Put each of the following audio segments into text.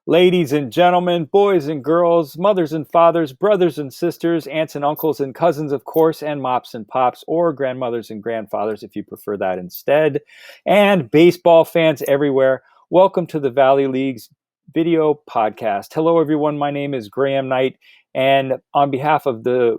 Ladies and gentlemen, boys and girls, mothers and fathers, brothers and sisters, aunts and uncles and cousins, of course, and mops and pops, or grandmothers and grandfathers if you prefer that instead, and baseball fans everywhere, welcome to the Valley League's video podcast. Hello, everyone. My name is Graham Knight, and on behalf of the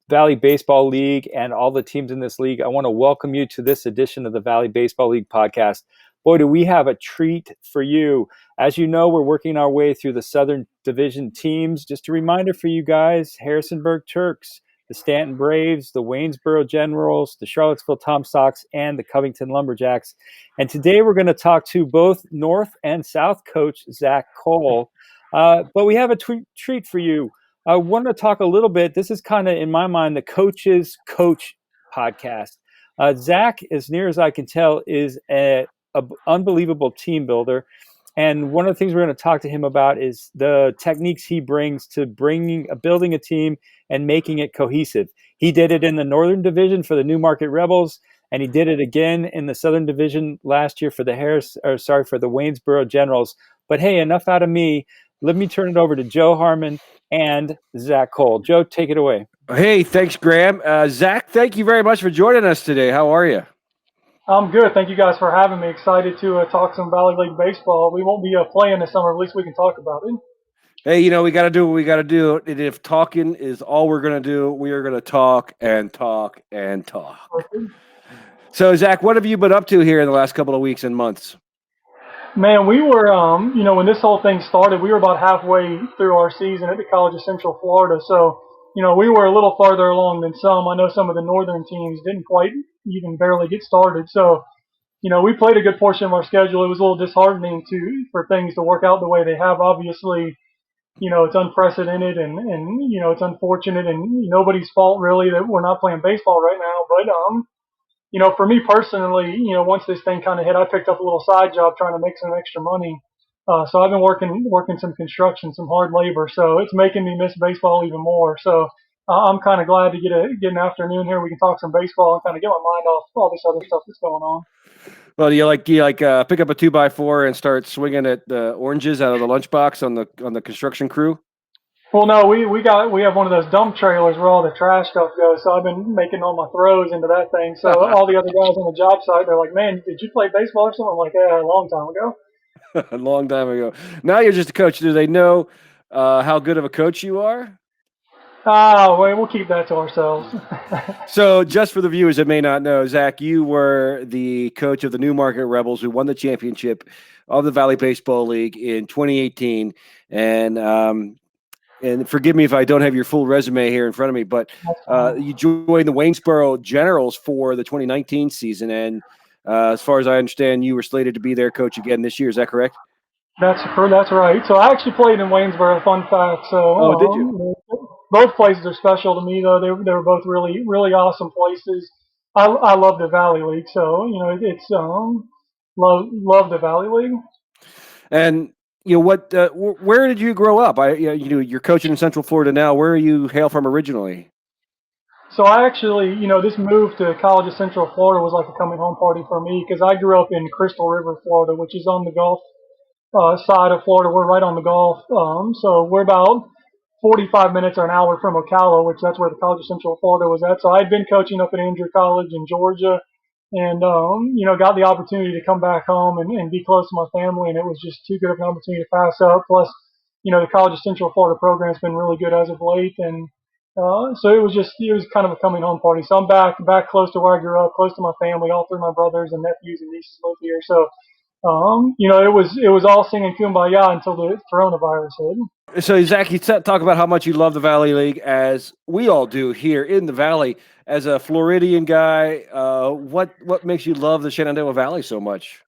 Valley Baseball League and all the teams in this league, I want to welcome you to this edition of the Valley Baseball League podcast. Boy, do we have a treat for you. As you know, we're working our way through the Southern Division teams. Just a reminder for you guys, Harrisonburg Turks, the Stanton Braves, the Waynesboro Generals, the Charlottesville Tom Sox, and the Covington Lumberjacks. And today we're going to talk to both North and South coach Zac Cole. But we have a treat for you. I want to talk a little bit. This is kind of, in my mind, the Coach's Coach podcast. Zac, as near as I can tell, is an unbelievable team builder. And one of the things we're going to talk to him about is the techniques he brings to building a team and making it cohesive. He did it in the Northern Division for the Newmarket Rebels, and he did it again in the Southern Division last year for the Waynesboro Generals. But hey, enough out of me. Let me turn it over to Joe Harmon and Zac Cole. Joe, take it away. Hey, thanks, Graham. Zac, thank you very much for joining us today. How are you? I'm good. Thank you guys for having me. Excited to talk some Valley League baseball. We won't be playing this summer. At least we can talk about it. Hey, we got to do what we got to do. And if talking is all we're going to do, we are going to talk and talk and talk. Okay. So, Zac, what have you been up to here in the last couple of weeks and months? Man, we were, when this whole thing started, we were about halfway through our season at the College of Central Florida. So, we were a little farther along than some. I know some of the northern teams didn't quite even barely get started. So, we played a good portion of our schedule. It was a little disheartening for things to work out the way they have. Obviously, it's unprecedented and it's unfortunate and nobody's fault really that we're not playing baseball right now. But, for me personally, once this thing kind of hit, I picked up a little side job trying to make some extra money. So I've been working some construction, some hard labor. So it's making me miss baseball even more. So I'm kind of glad to get an afternoon here. We can talk some baseball and kind of get my mind off all this other stuff that's going on. Well, do you pick up a 2x4 and start swinging at the oranges out of the lunchbox on the construction crew? Well, no, we have one of those dump trailers where all the trash stuff goes. So I've been making all my throws into that thing. So all the other guys on the job site, they're like, "Man, did you play baseball or something?" I'm like, "Yeah, a long time ago." A long time ago. Now you're just a coach. Do they know how good of a coach you are? We'll keep that to ourselves. So just for the viewers that may not know, Zac, you were the coach of the Newmarket Rebels who won the championship of the Valley Baseball League in 2018. And forgive me if I don't have your full resume here in front of me, but you joined the Waynesboro Generals for the 2019 season. And as far as I understand, you were slated to be their coach again this year. Is that correct? That's right. So I actually played in Waynesboro, fun fact. So, did you? Both places are special to me, though. They were both really, really awesome places. I love the Valley League, so it's love the Valley League. And where did you grow up? You're coaching in Central Florida now. Where are you hail from originally? So I actually, this move to College of Central Florida was like a coming home party for me because I grew up in Crystal River, Florida, which is on the Gulf side of Florida. We're right on the Gulf, so we're about 45 minutes or an hour from Ocala, which that's where the College of Central Florida was at. So I'd been coaching up at Andrew College in Georgia and, got the opportunity to come back home and be close to my family. And it was just too good of an opportunity to pass up. Plus, the College of Central Florida program has been really good as of late. And so it was kind of a coming home party. So I'm back close to where I grew up, close to my family. All three of my brothers and nephews and nieces live here. So, it was all singing Kumbaya until the coronavirus hit. So, Zac, you talk about how much you love the Valley League, as we all do here in the Valley. As a Floridian guy, what makes you love the Shenandoah Valley so much?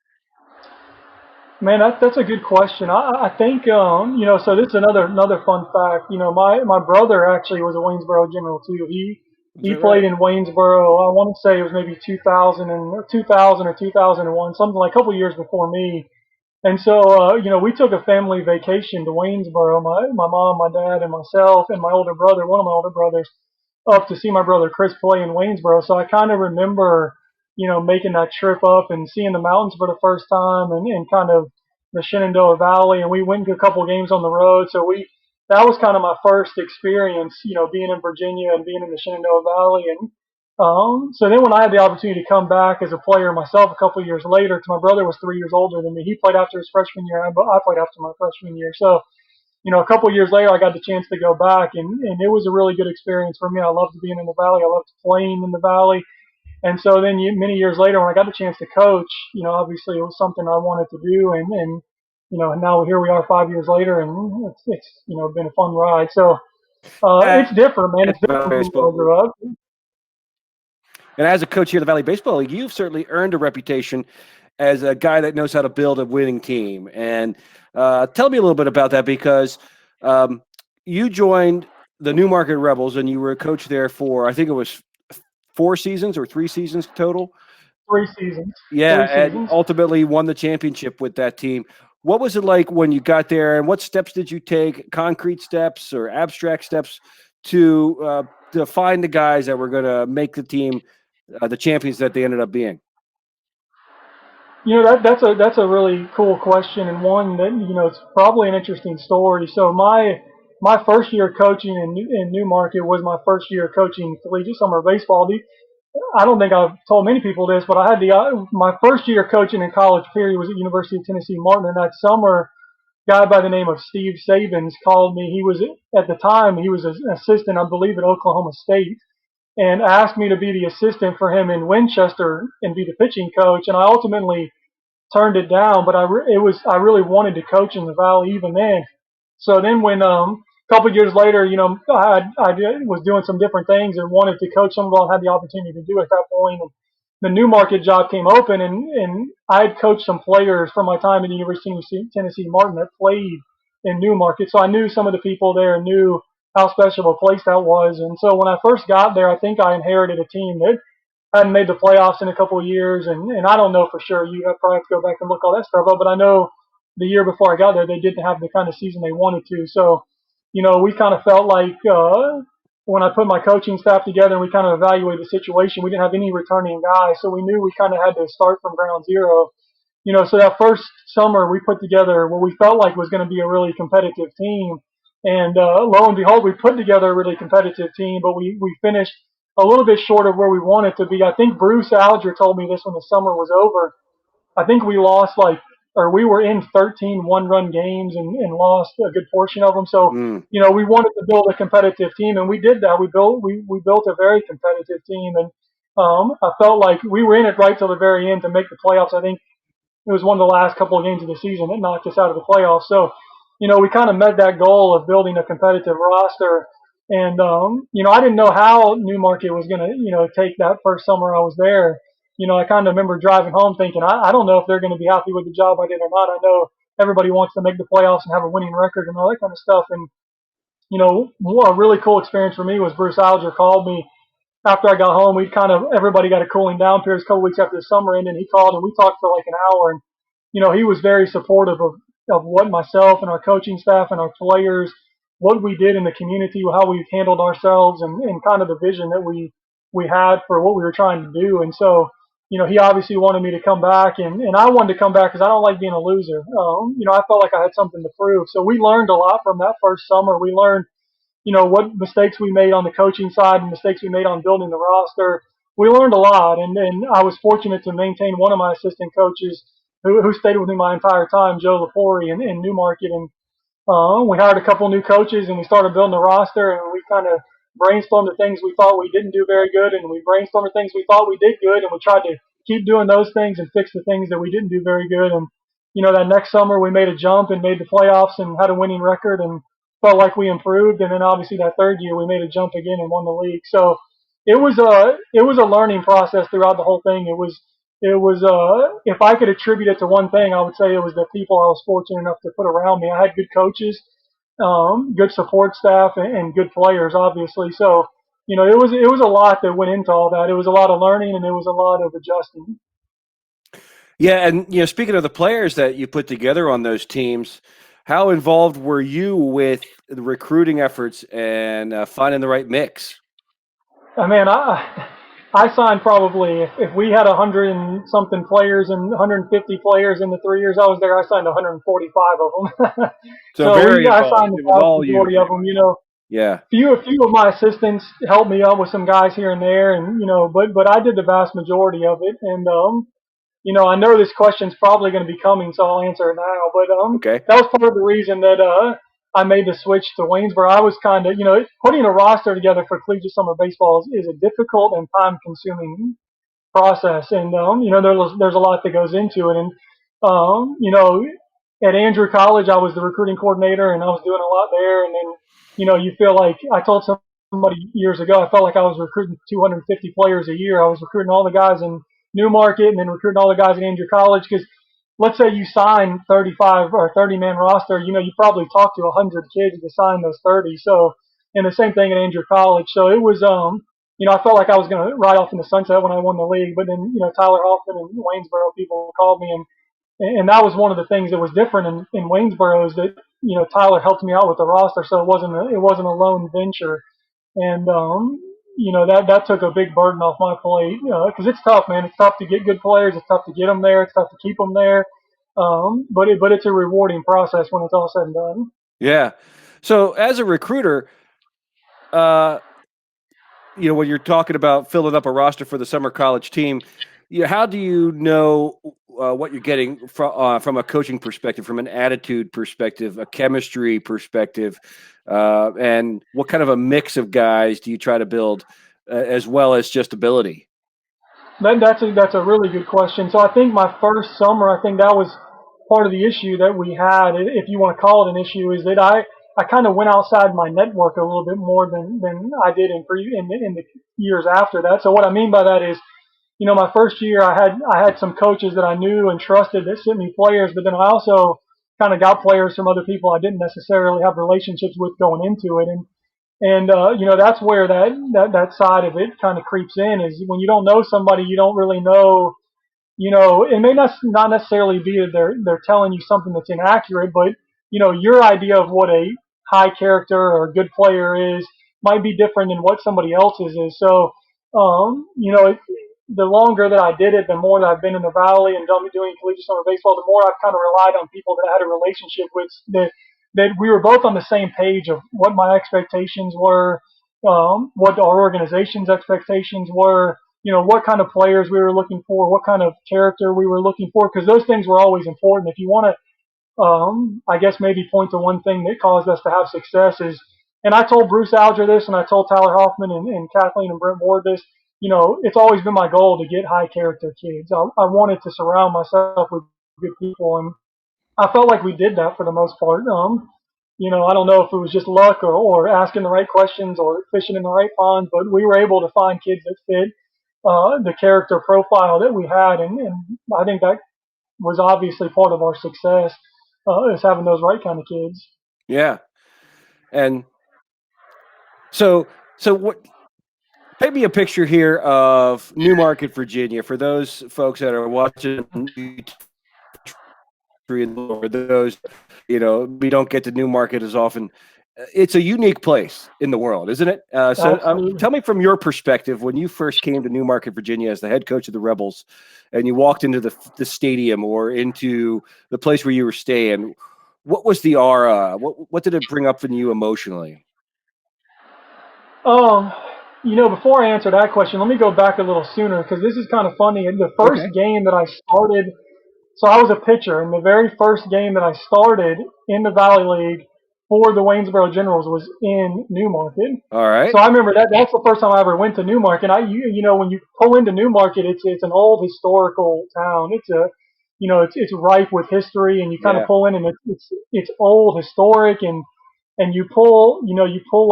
Man, that's a good question. I think, so this is another fun fact. My brother actually was a Waynesboro General too. He played in Waynesboro. I want to say it was maybe 2000 or 2001, something like a couple years before me. And so, we took a family vacation to Waynesboro. My mom, my dad, and myself, and my older brother, one of my older brothers, up to see my brother Chris play in Waynesboro. So I kind of remember, making that trip up and seeing the mountains for the first time and kind of, the Shenandoah Valley, and we went to a couple games on the road. So that was kind of my first experience, being in Virginia and being in the Shenandoah Valley. And so then when I had the opportunity to come back as a player myself a couple of years later, because my brother was 3 years older than me, he played after his freshman year, but I played after my freshman year. So a couple of years later, I got the chance to go back, and it was a really good experience for me. I loved being in the Valley. I loved playing in the Valley. And so then many years later, when I got the chance to coach, obviously it was something I wanted to do. And now here we are 5 years later, and it's been a fun ride. So it's different, man. It's different from where I grew up. And as a coach here at the Valley Baseball League, you've certainly earned a reputation as a guy that knows how to build a winning team. And tell me a little bit about that, because you joined the Newmarket Rebels and you were a coach there for, I think it was 4 seasons or 3 seasons total. 3 seasons. Yeah, 3 and seasons. ultimately won the championship with that team. What was it like when you got there, and what steps did you take, concrete steps or abstract steps, to find the guys that were going to make the team the champions that they ended up being? That's a really cool question, and one that it's probably an interesting story. So my first year coaching in Newmarket was my first year coaching collegiate summer baseball. I don't think I've told many people this, but I had my first year coaching in college period was at University of Tennessee Martin, and that summer, a guy by the name of Steve Sabins called me. He was at the time he was an assistant, I believe, at Oklahoma State, and asked me to be the assistant for him in Winchester and be the pitching coach. And I ultimately turned it down, but I really wanted to coach in the Valley even then. So then when a couple of years later, was doing some different things and wanted to coach some of what I had the opportunity to do at that point. And the Newmarket job came open, and I had coached some players from my time at the University of Tennessee Martin that played in Newmarket. So I knew some of the people there, and knew how special a place that was. And so when I first got there, I think I inherited a team that hadn't made the playoffs in a couple of years, and I don't know for sure. You probably have to go back and look all that stuff up, but I know the year before I got there, they didn't have the kind of season they wanted to. So, we kind of felt like when I put my coaching staff together and we kind of evaluated the situation, we didn't have any returning guys, so we knew we kind of had to start from ground zero. So that first summer we put together what we felt like was going to be a really competitive team. And lo and behold, we put together a really competitive team, but we finished a little bit short of where we wanted to be. I think Bruce Alger told me this when the summer was over. I think we lost we were in 13 one-run games and lost a good portion of them. So, we wanted to build a competitive team, and we did that. We built a very competitive team, and I felt like we were in it right till the very end to make the playoffs. I think it was one of the last couple of games of the season that knocked us out of the playoffs. So, we kind of met that goal of building a competitive roster. And, I didn't know how Newmarket was going to, take that first summer I was there. I kind of remember driving home thinking, I don't know if they're going to be happy with the job I did or not. I know everybody wants to make the playoffs and have a winning record and all that kind of stuff. And, a really cool experience for me was Bruce Alger called me after I got home. Everybody got a cooling down period a couple weeks after the summer ended. He called and we talked for like an hour, and he was very supportive of what myself and our coaching staff and our players, what we did in the community, how we handled ourselves, and kind of the vision that we had for what we were trying to do. And so, he obviously wanted me to come back, and I wanted to come back because I don't like being a loser. I felt like I had something to prove. So we learned a lot from that first summer. We learned what mistakes we made on the coaching side and mistakes we made on building the roster. We learned a lot, and I was fortunate to maintain one of my assistant coaches who stayed with me my entire time, Joe Lepori, in Newmarket. And we hired a couple new coaches, and we started building the roster, and we kind of brainstormed the things we thought we didn't do very good, and we brainstormed the things we thought we did good, and we tried to keep doing those things and fix the things that we didn't do very good. And, that next summer we made a jump and made the playoffs and had a winning record and felt like we improved. And then obviously that third year we made a jump again and won the league. So it was a learning process throughout the whole thing. It was if I could attribute it to one thing, I would say it was the people I was fortunate enough to put around me. I had good coaches, good support staff, and good players, obviously. So, it was a lot that went into all that. It was a lot of learning, and it was a lot of adjusting. Yeah, and speaking of the players that you put together on those teams, how involved were you with the recruiting efforts and finding the right mix? I mean, I signed probably if we had 100 and something players and 150 players in the 3 years I was there, I signed 145 of them. So So very I involved. signed the It was vast all you, majority of pretty them. much. Yeah. A few of my assistants helped me out with some guys here and there, and but I did the vast majority of it. And I know this question's probably going to be coming, so I'll answer it now. But Okay. that was part of the reason that I made the switch to Waynesboro. I was kind of, putting a roster together for collegiate summer baseball is a difficult and time-consuming process, and there's a lot that goes into it. And at Andrew College, I was the recruiting coordinator, and I was doing a lot there. And then you feel like I told somebody years ago, I felt like I was recruiting 250 players a year. I was recruiting all the guys in Newmarket, and then recruiting all the guys at Andrew College because. Let's say you sign 35 or 30-man roster, you probably talk to 100 kids to sign those 30. So, and the same thing at Andrew College. So it was, I felt like I was going to ride off in the sunset when I won the league, but then, Tyler Hoffman and Waynesboro people called me, and that was one of the things that was different in Waynesboro is that, Tyler helped me out with the roster, so it wasn't a lone venture, and that took a big burden off my plate because it's tough, man. It's tough to get good players. It's tough to get them there. It's tough to keep them there. But it's a rewarding process when it's all said and done. Yeah. So as a recruiter, when you're talking about filling up a roster for the summer college team, how do you know what you're getting from a coaching perspective, from an attitude perspective, a chemistry perspective, and what kind of a mix of guys do you try to build, as well as just ability? That's a really good question. So I think my first summer, I think that was part of the issue that we had, if you want to call it an issue, is that I kind of went outside my network a little bit more than I did in the years after that. So what I mean by that is, my first year I had some coaches that I knew and trusted that sent me players, but then I also kind of got players from other people I didn't necessarily have relationships with going into it, and that's where that side of it kind of creeps in is when you don't know somebody, you don't really know. It may not necessarily be that they're telling you something that's inaccurate, but your idea of what a high character or a good player is might be different than what somebody else's is. So, the longer that I did it, the more that I've been in the valley and doing collegiate summer baseball, the more I've kind of relied on people that I had a relationship with that we were both on the same page of what my expectations were, what our organization's expectations were, what kind of players we were looking for, what kind of character we were looking for, because those things were always important. If you want to, I guess maybe point to one thing that caused us to have success is, and I told Bruce Alger this, and I told Tyler Hoffman and Kathleen and Brent Ward this, it's always been my goal to get high character kids. I wanted to surround myself with good people, and I felt like we did that for the most part. I don't know if it was just luck or asking the right questions or fishing in the right pond, but we were able to find kids that fit the character profile that we had, and I think that was obviously part of our success is having those right kind of kids. Yeah. And so what? Paint me a picture here of Newmarket, Virginia, for those folks that are watching or those, we don't get to Newmarket as often. It's a unique place in the world, isn't it? Tell me from your perspective, when you first came to Newmarket, Virginia, as the head coach of the Rebels, and you walked into the stadium or into the place where you were staying, what was the aura? What did it bring up in you emotionally? Um, before I answer that question, let me go back a little sooner because this is kind of funny. The first game that I started, so I was a pitcher, and the very first game that I started in the Valley League for the Waynesboro Generals was in Newmarket. All right. So I remember that's the first time I ever went to Newmarket. When you pull into Newmarket, it's an old historical town. It's ripe with history, and you kind of pull in, and it's old, historic, and you pull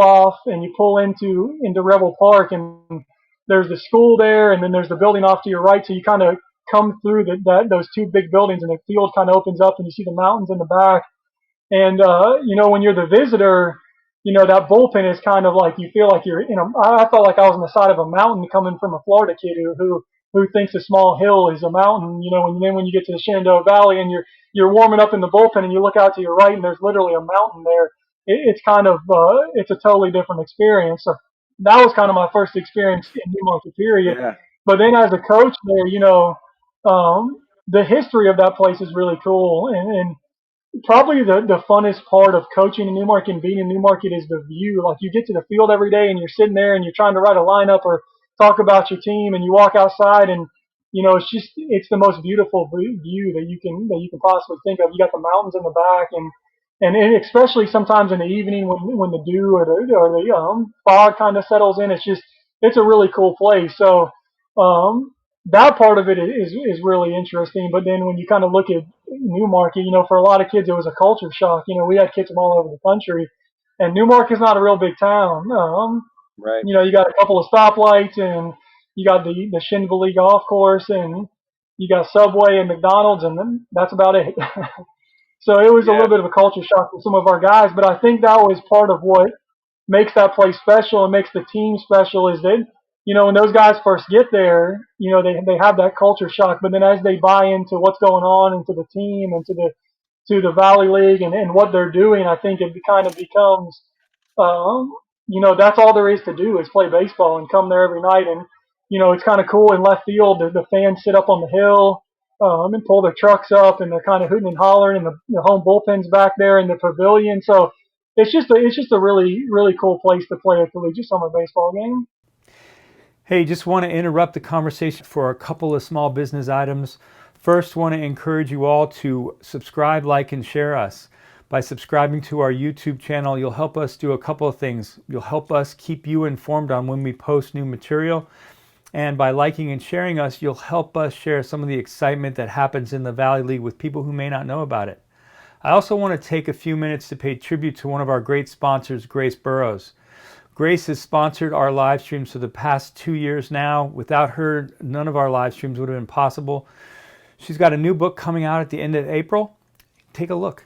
off and you pull into Rebel Park, and there's the school there, and then there's the building off to your right. So you kind of come through those two big buildings, and the field kind of opens up, and you see the mountains in the back. And when you're the visitor, that bullpen is kind of like you feel like you're. I felt like I was on the side of a mountain coming from a Florida kid who thinks a small hill is a mountain. And then when you get to the Shenandoah Valley and you're warming up in the bullpen and you look out to your right and there's literally a mountain there. It's kind of it's a totally different experience. So that was kind of my first experience in Newmarket, period. Yeah. But then as a coach there, the history of that place is really cool, and probably the funnest part of coaching in Newmarket and being in Newmarket is the view. Like you get to the field every day and you're sitting there and you're trying to write a lineup or talk about your team, and you walk outside and it's the most beautiful view that you can possibly think of. You got the mountains in the back, and especially sometimes in the evening when the dew or the fog kind of settles in, it's a really cool place. So um, that part of it is really interesting. But then when you kind of look at Newmarket, for a lot of kids it was a culture shock. We had kids from all over the country, and Newmarket's not a real big town. Right. You got a couple of stoplights, and you got the Shinville Golf Course, and you got Subway and McDonald's, and then that's about it. So it was a Yeah. little bit of a culture shock for some of our guys, but I think that was part of what makes that place special and makes the team special is that, when those guys first get there, they have that culture shock, but then as they buy into what's going on, into the team and to the Valley League and what they're doing, I think it kind of becomes, that's all there is to do is play baseball and come there every night. And, it's kind of cool in left field. The fans sit up on the hill and pull their trucks up, and they're kind of hooting and hollering, and the home bullpen's back there in the pavilion. So it's just a really, really cool place to play a collegiate summer baseball game. Hey, just want to interrupt the conversation for a couple of small business items. First, want to encourage you all to subscribe, like, and share us. By subscribing to our YouTube channel, you'll help us do a couple of things. You'll help us keep you informed on when we post new material. And by liking and sharing us, you'll help us share some of the excitement that happens in the Valley League with people who may not know about it. I also want to take a few minutes to pay tribute to one of our great sponsors, Grace Burrows. Grace has sponsored our live streams for the past 2 years now. Without her, none of our live streams would have been possible. She's got a new book coming out at the end of April. Take a look.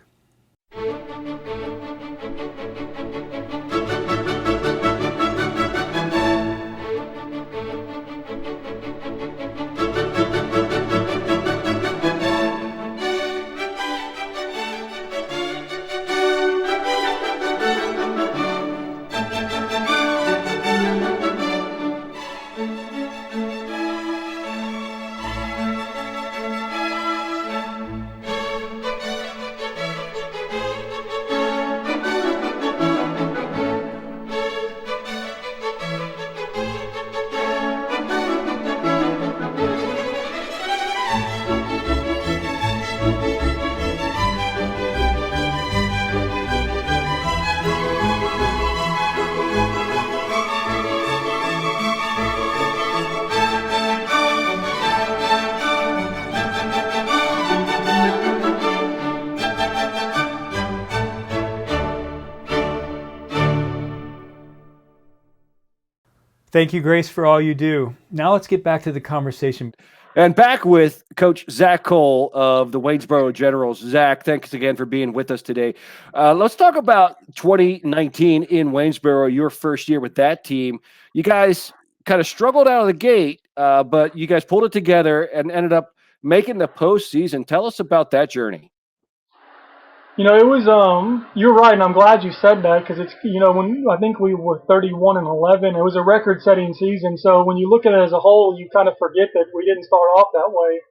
Thank you, Grace, for all you do. Now let's get back to the conversation. And back with Coach Zac Cole of the Waynesboro Generals. Zac, thanks again for being with us today. Let's talk about 2019 in Waynesboro, your first year with that team. You guys kind of struggled out of the gate, but you guys pulled it together and ended up making the postseason. Tell us about that journey. It was you're right, and I'm glad you said that, because it's when I think we were 31-11, it was a record-setting season. So when you look at it as a whole, you kind of forget that we didn't start off that way.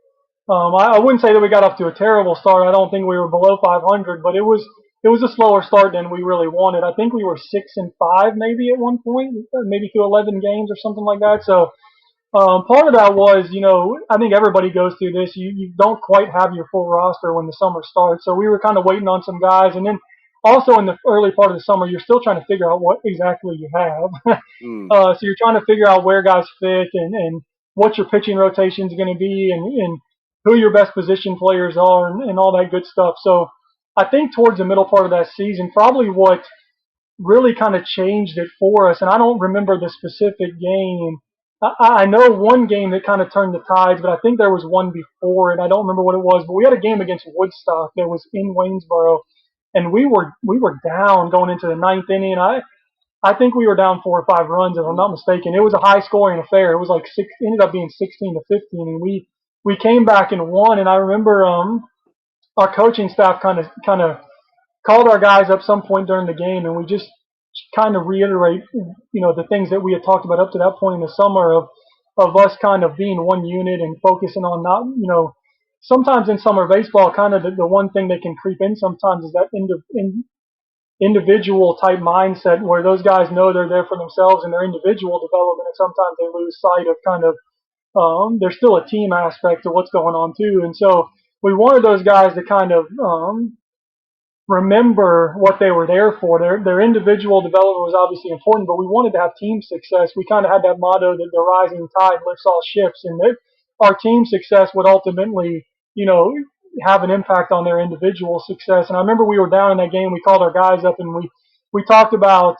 I wouldn't say that we got off to a terrible start. I don't think we were below 500, but it was a slower start than we really wanted. I think we were 6-5 maybe at one point, maybe through 11 games or something like that. So part of that was, I think everybody goes through this. You don't quite have your full roster when the summer starts. So we were kind of waiting on some guys. And then also in the early part of the summer, you're still trying to figure out what exactly you have. So you're trying to figure out where guys fit and what your pitching rotation is going to be and who your best position players are and all that good stuff. So I think towards the middle part of that season, probably what really kind of changed it for us. And I don't remember the specific game. I know one game that kind of turned the tides, but I think there was one before it. I don't remember what it was, but we had a game against Woodstock that was in Waynesboro, and we were down going into the ninth inning. I think we were down 4 or 5 runs, if I'm not mistaken. It was a high scoring affair. It was like ended up being 16-15, and we came back and won. And I remember our coaching staff kind of called our guys up some point during the game, and we just kind of reiterate, the things that we had talked about up to that point in the summer of us kind of being one unit and focusing on not, sometimes in summer baseball, kind of the one thing that can creep in sometimes is that individual type mindset where those guys know they're there for themselves and their individual development, and sometimes they lose sight of kind of there's still a team aspect to what's going on too. And so we wanted those guys to kind of remember what they were there for. Their individual development was obviously important, but we wanted to have team success. We kind of had that motto that the rising tide lifts all ships, and that our team success would ultimately, have an impact on their individual success. And I remember we were down in that game. We called our guys up and we talked about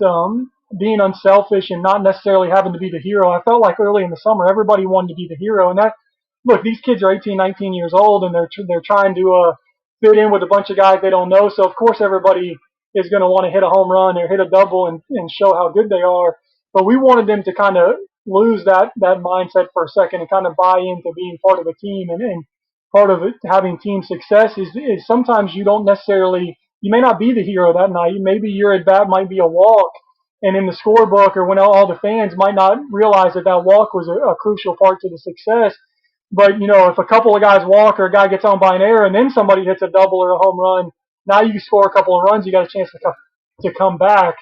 being unselfish and not necessarily having to be the hero. I felt like early in the summer everybody wanted to be the hero, and that look, these kids are 18, 19 years old, and they're trying to fit in with a bunch of guys they don't know. So of course everybody is going to want to hit a home run or hit a double and show how good they are. But we wanted them to kind of lose that mindset for a second and kind of buy into being part of a team. And part of it, having team success is sometimes you don't necessarily, you may not be the hero that night. Maybe your at bat might be a walk. And in the scorebook or when all the fans might not realize that walk was a crucial part to the success. But, if a couple of guys walk or a guy gets on by an error and then somebody hits a double or a home run, now you score a couple of runs, you got a chance to come back.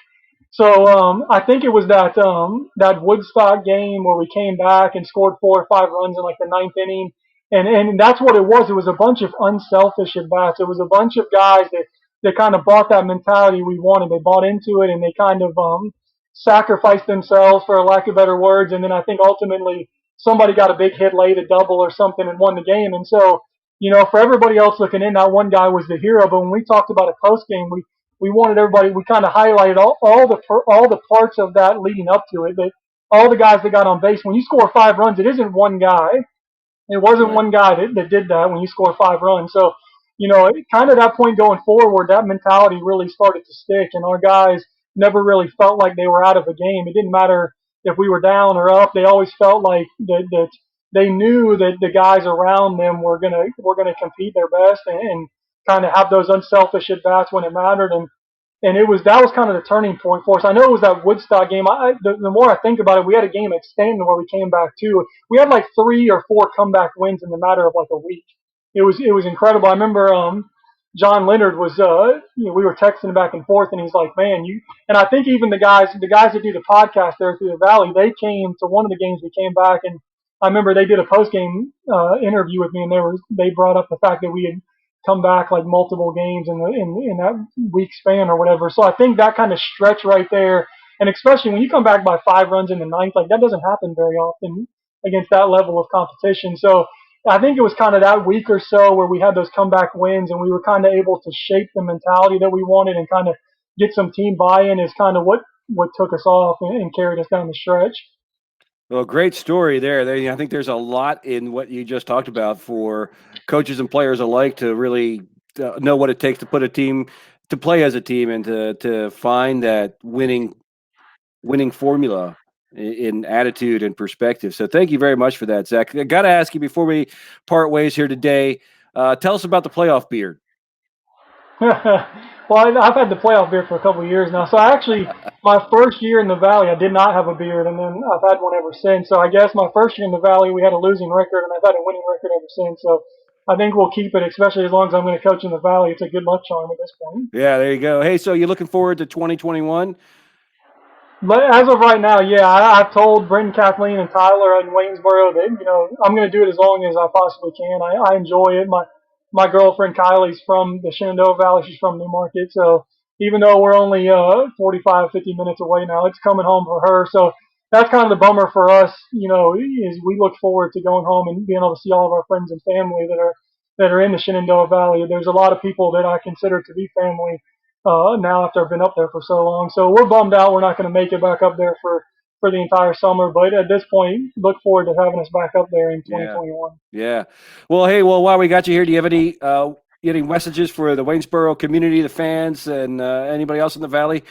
So I think it was that Woodstock game where we came back and scored 4 or 5 runs in like the ninth inning, and that's what it was. It was a bunch of unselfish at bats. It was a bunch of guys that kind of bought that mentality we wanted. They bought into it and they kind of sacrificed themselves, for lack of better words. And then I think ultimately somebody got a big hit late, a double or something, and won the game. And so, for everybody else looking in, that one guy was the hero. But when we talked about a post game, we wanted everybody. We kind of highlighted all the parts of that leading up to it. That all the guys that got on base. When you score 5 runs, it isn't one guy. It wasn't Right. one guy that did that when you score 5 runs. So, kind of that point going forward, that mentality really started to stick, and our guys never really felt like they were out of a game. It didn't matter if we were down or up. They always felt like that they knew that the guys around them were gonna compete their best and kind of have those unselfish at bats when it mattered. And that was kind of the turning point for us. I know it was that Woodstock game. The more I think about it, we had a game at Stanton where we came back too. We had like 3 or 4 comeback wins in the matter of like a week. It was incredible. I remember John Leonard was we were texting back and forth, and he's like, man, you. And I think even the guys that do the podcast there through the Valley, they came to one of the games. We came back, and I remember they did a post game interview with me, and they brought up the fact that we had come back like multiple games in that week span or whatever. So I think that kind of stretch right there, and especially when you come back by 5 runs in the ninth, like that doesn't happen very often against that level of competition. So I think it was kind of that week or so where we had those comeback wins, and we were kind of able to shape the mentality that we wanted and kind of get some team buy-in is kind of what took us off and carried us down the stretch. Well, great story there. I think there's a lot in what you just talked about for coaches and players alike to really know what it takes to put a team to play as a team and to find that winning formula in attitude and perspective. So thank you very much for that, Zach. I got to ask you before we part ways here today. Tell us about the playoff beard. Well, I've had the playoff beard for a couple of years now. So my first year in the Valley, I did not have a beard, and then I've had one ever since. So I guess my first year in the Valley, we had a losing record, and I've had a winning record ever since. So I think we'll keep it, especially as long as I'm going to coach in the Valley. It's a good luck charm at this point. Yeah, there you go. Hey, so you looking forward to 2021? But as of right now, yeah, I've told Brendan, Kathleen, and Tyler in Waynesboro that I'm going to do it as long as I possibly can. I enjoy it. My girlfriend Kylie's from the Shenandoah Valley. She's from Newmarket, so even though we're only 45, 50 minutes away now, it's coming home for her. So that's kind of the bummer for us. Is we look forward to going home and being able to see all of our friends and family that are in the Shenandoah Valley. There's a lot of people that I consider to be family now after I've been up there for so long. So we're bummed out we're not going to make it back up there for the entire summer. But at this point, look forward to having us back up there in 2021. Yeah. Well, hey, while we got you here, do you have any messages for the Waynesboro community, the fans, and anybody else in the Valley?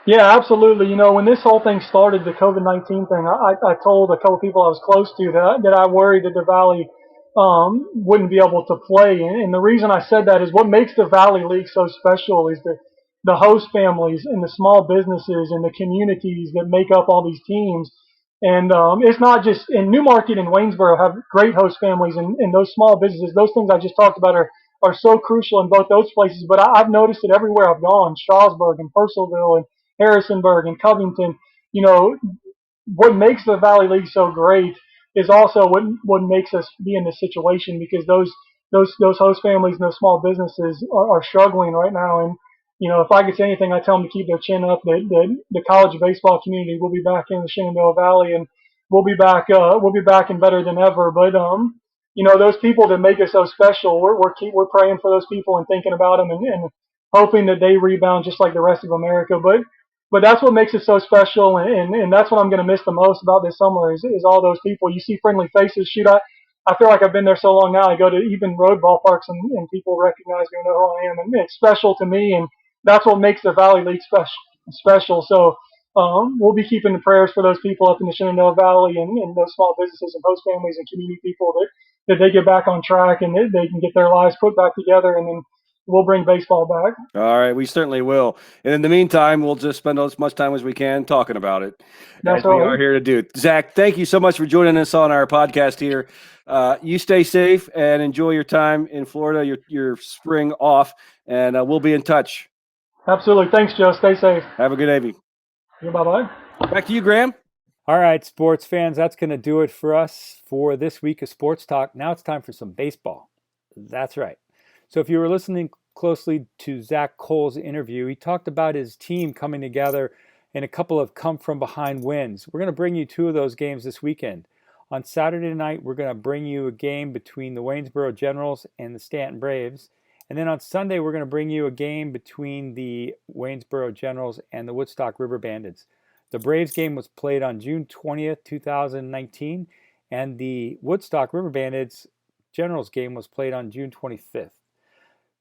Yeah, absolutely. When this whole thing started, the COVID-19 thing, I told a couple people I was close to that I worried that the Valley wouldn't be able to play. And the reason I said that is what makes the Valley League so special is that the host families and the small businesses and the communities that make up all these teams. And it's not just in Newmarket and Waynesboro have great host families and those small businesses. Those things I just talked about are so crucial in both those places. But I've noticed it everywhere I've gone, Strasburg and Purcellville and Harrisonburg and Covington. You know, what makes the Valley League so great is also what makes us be in this situation, because those host families and those small businesses are struggling right now. And if I could say anything, I tell them to keep their chin up. That the college baseball community will be back in the Shenandoah Valley, and we'll be back. We'll be back and better than ever. But those people that make us so special, we're praying for those people and thinking about them and hoping that they rebound just like the rest of America. But that's what makes it so special, and that's what I'm going to miss the most about this summer is all those people. You see friendly faces. Shoot, I feel like I've been there so long now. I go to even road ballparks and people recognize me and know who I am, and it's special to me, and that's what makes the Valley League special. So we'll be keeping the prayers for those people up in the Shenandoah Valley and those small businesses and host families and community people that they get back on track and they can get their lives put back together, and then we'll bring baseball back. All right, we certainly will. And in the meantime, we'll just spend as much time as we can talking about it, That's as we right. are here to do. Zach, thank you so much for joining us on our podcast here. You stay safe and enjoy your time in Florida, your spring off, and we'll be in touch. Absolutely. Thanks, Joe. Stay safe. Have a good evening. Bye-bye. Back to you, Graham. All right, sports fans, that's going to do it for us for this week of Sports Talk. Now it's time for some baseball. That's right. So if you were listening closely to Zac Cole's interview, he talked about his team coming together in a couple of come-from-behind wins. We're going to bring you two of those games this weekend. On Saturday night, we're going to bring you a game between the Waynesboro Generals and the Stanton Braves. And then on Sunday, we're going to bring you a game between the Waynesboro Generals and the Woodstock River Bandits. The Braves game was played on June 20th, 2019, and the Woodstock River Bandits Generals game was played on June 25th.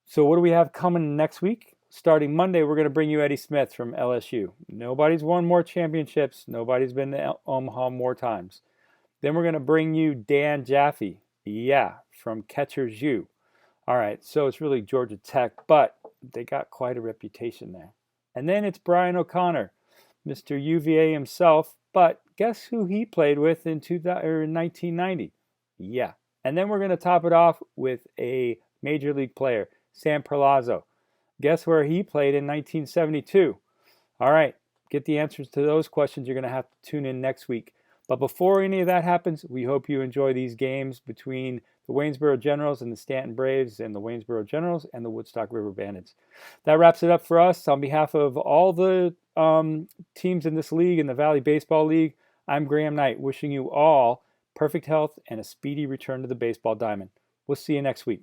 So what do we have coming next week? Starting Monday, we're going to bring you Eddie Smith from LSU. Nobody's won more championships. Nobody's been to Omaha more times. Then we're going to bring you Dan Jaffe, from Catcher's U. All right, so it's really Georgia Tech, but they got quite a reputation there. And then it's Brian O'Connor, Mr. UVA himself, but guess who he played with in 1990? Yeah. And then we're going to top it off with a major league player, Sam Perlazzo. Guess where he played in 1972? All right, get the answers to those questions. You're going to have to tune in next week. But before any of that happens, we hope you enjoy these games between the Waynesboro Generals and the Stanton Braves, and the Waynesboro Generals and the Woodstock River Bandits. That wraps it up for us. On behalf of all the teams in this league, in the Valley Baseball League, I'm Graham Knight, wishing you all perfect health and a speedy return to the baseball diamond. We'll see you next week.